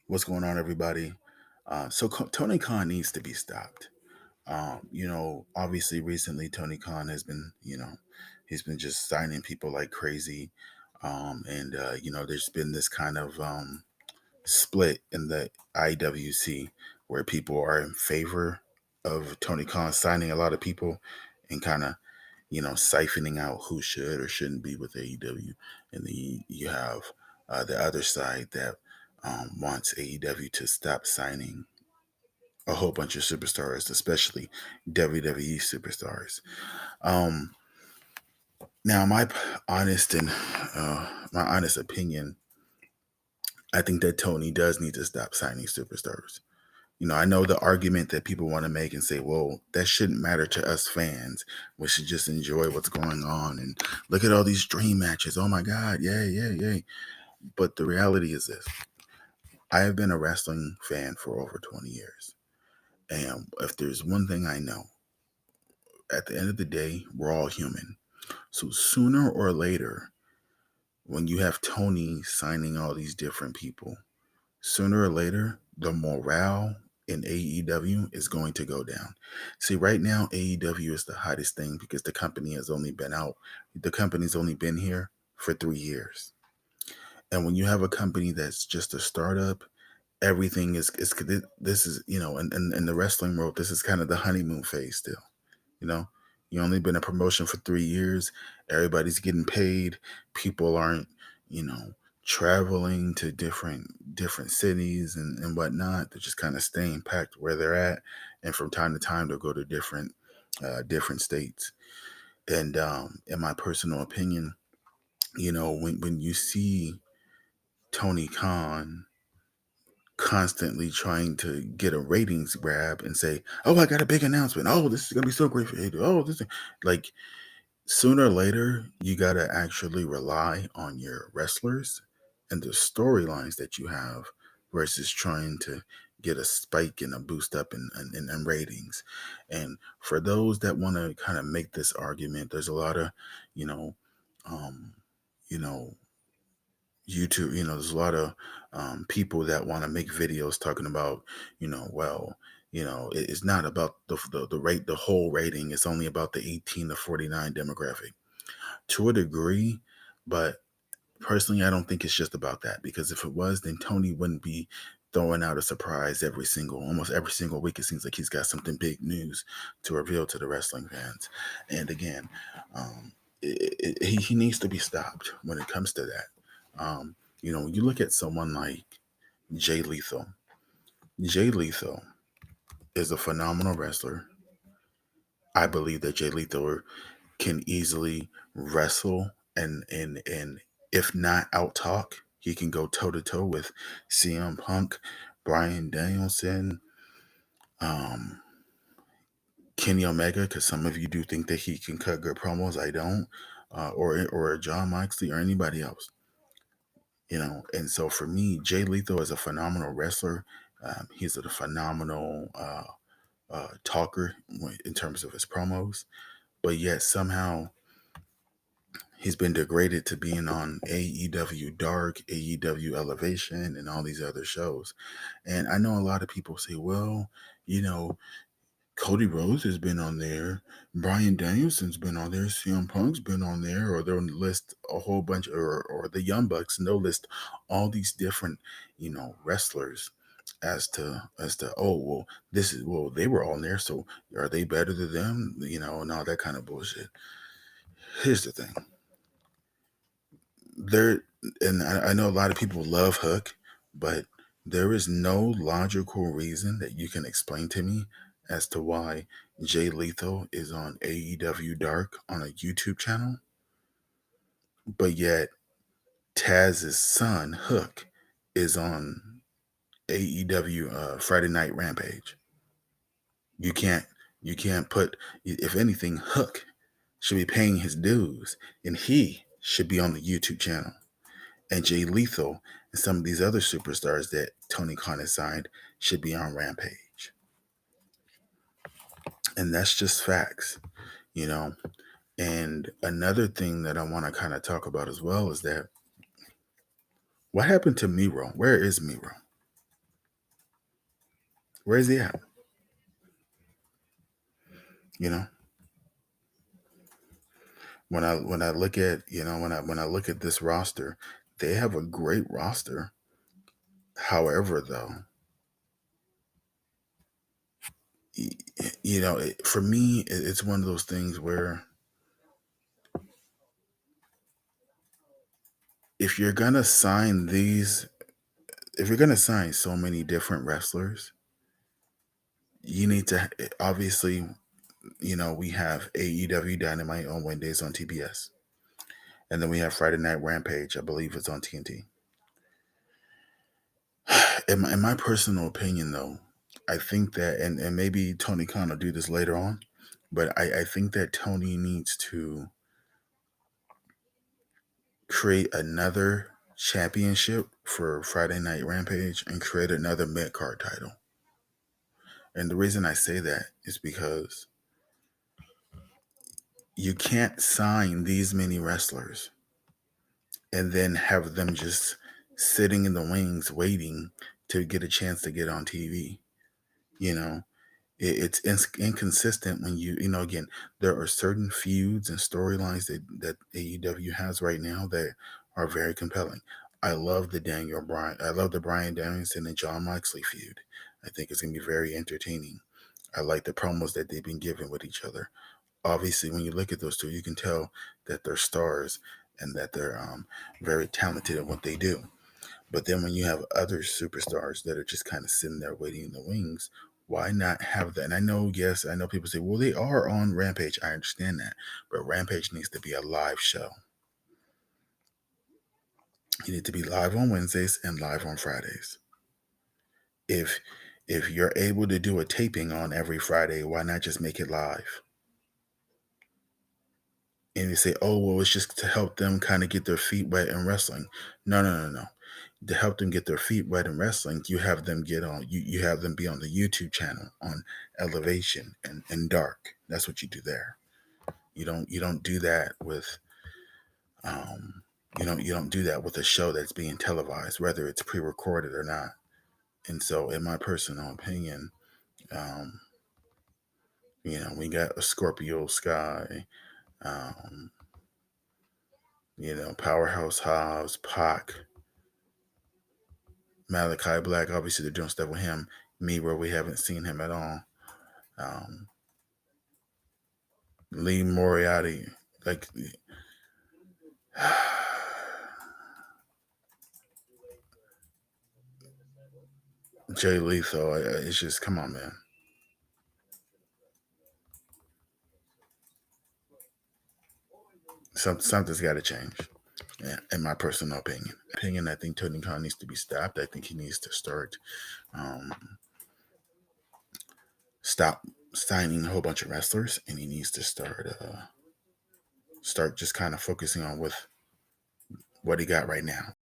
What's going on, everybody? Tony Khan needs to be stopped. Obviously, recently Tony Khan has been, he's been just signing people like crazy, and there's been this kind of split in the IWC where people are in favor of Tony Khan signing a lot of people and kind of, siphoning out who should or shouldn't be with AEW, and then you have the other side that wants AEW to stop signing a whole bunch of superstars, especially WWE superstars. Um, Now, my honest opinion, I think that Tony does need to stop signing superstars. I know the argument that people want to make and say, well, that shouldn't matter to us fans. We should just enjoy what's going on and look at all these dream matches. Oh my God, yay, yay, yay. But the reality is this: I have been a wrestling fan for over 20 years. And if there's one thing I know, at the end of the day, we're all human. So sooner or later, when you have Tony signing all these different people, sooner or later, the morale in AEW is going to go down. See, right now, AEW is the hottest thing because the company's only been here for 3 years. And when you have a company that's just a startup, everything is this is, in the wrestling world, this is kind of the honeymoon phase still. You know, you only been a promotion for 3 years. Everybody's getting paid. People aren't, traveling to different cities and whatnot. They're just kind of staying packed where they're at, and from time to time they'll go to different states. And in my personal opinion, when you see Tony Khan constantly trying to get a ratings grab and say, "Oh, I got a big announcement. Oh, this is gonna be so great for you." Oh, like sooner or later, you gotta actually rely on your wrestlers and the storylines that you have versus trying to get a spike and a boost up in ratings. And for those that want to kind of make this argument, there's a lot of, you know, um, you know, YouTube, there's a lot of people that want to make videos talking about, well, it's not about the whole rating. It's only about the 18 to 49 demographic to a degree. But personally, I don't think it's just about that, because if it was, then Tony wouldn't be throwing out a surprise almost every single week. It seems like he's got something big news to reveal to the wrestling fans. And again, he needs to be stopped when it comes to that. When you look at someone like Jay Lethal, Jay Lethal is a phenomenal wrestler. I believe that Jay Lethal can easily wrestle and if not out talk, he can go toe to toe with CM Punk, Brian Danielson, um, Kenny Omega, because some of you do think that he can cut good promos. I don't, or John Moxley or anybody else. And so for me, Jay Lethal is a phenomenal wrestler. He's a phenomenal talker in terms of his promos, but yet somehow he's been degraded to being on AEW Dark, AEW Elevation, and all these other shows. And I know a lot of people say, well, Cody Rhodes has been on there, Brian Danielson's been on there, CM Punk's been on there, or they'll list a whole bunch, or the Young Bucks, and they'll list all these different, wrestlers as to oh, well, they were on there, so are they better than them? And all that kind of bullshit. Here's the thing. There, and I know a lot of people love Hook, but there is no logical reason that you can explain to me as to why Jay Lethal is on AEW Dark on a YouTube channel, but yet Taz's son Hook is on AEW Friday Night Rampage. You can't put, if anything, Hook should be paying his dues and he should be on the YouTube channel. And Jay Lethal and some of these other superstars that Tony Khan has signed should be on Rampage. And that's just facts, you know. And another thing that I want to kind of talk about as well is that what happened to Miro? Where is Miro? Where is he at? You know, when I look at when I look at this roster, they have a great roster. However, though, for me, it's one of those things where if you're gonna sign these, if you're gonna sign so many different wrestlers, you need to obviously, we have AEW Dynamite on Wednesdays on TBS, and then we have Friday Night Rampage. I believe it's on TNT. In my personal opinion, though, I think that, and maybe Tony Khan will do this later on, but I think that Tony needs to create another championship for Friday Night Rampage and create another mid card title. And the reason I say that is because you can't sign these many wrestlers and then have them just sitting in the wings waiting to get a chance to get on TV. You know, it's inconsistent when again, there are certain feuds and storylines that AEW has right now that are very compelling. I love the Bryan Danielson and John Moxley feud. I think it's going to be very entertaining. I like the promos that they've been given with each other. Obviously, when you look at those two, you can tell that they're stars and that they're very talented at what they do. But then when you have other superstars that are just kind of sitting there waiting in the wings, why not have that? And I know, yes, I know people say, well, they are on Rampage. I understand that. But Rampage needs to be a live show. You need to be live on Wednesdays and live on Fridays. If you're able to do a taping on every Friday, why not just make it live? And you say, oh, well, it's just to help them kind of get their feet wet in wrestling. No, no, no, no. To help them get their feet wet in wrestling, you have them you have them be on the YouTube channel on Elevation and Dark. That's what you do there. You don't do that with you don't do that with a show that's being televised, whether it's pre-recorded or not. And so, in my personal opinion, um, we got a Scorpio Sky, um, Powerhouse Hobbs, Pac, Malachi Black. Obviously, they're doing stuff with him. Me, where we haven't seen him at all. Lee Moriarty, like Jay Lethal. It's just, come on, man. Something's got to change. Yeah, in my personal opinion, I think Tony Khan needs to be stopped. I think he needs to stop signing a whole bunch of wrestlers, and he needs to start just kind of focusing on with what he got right now.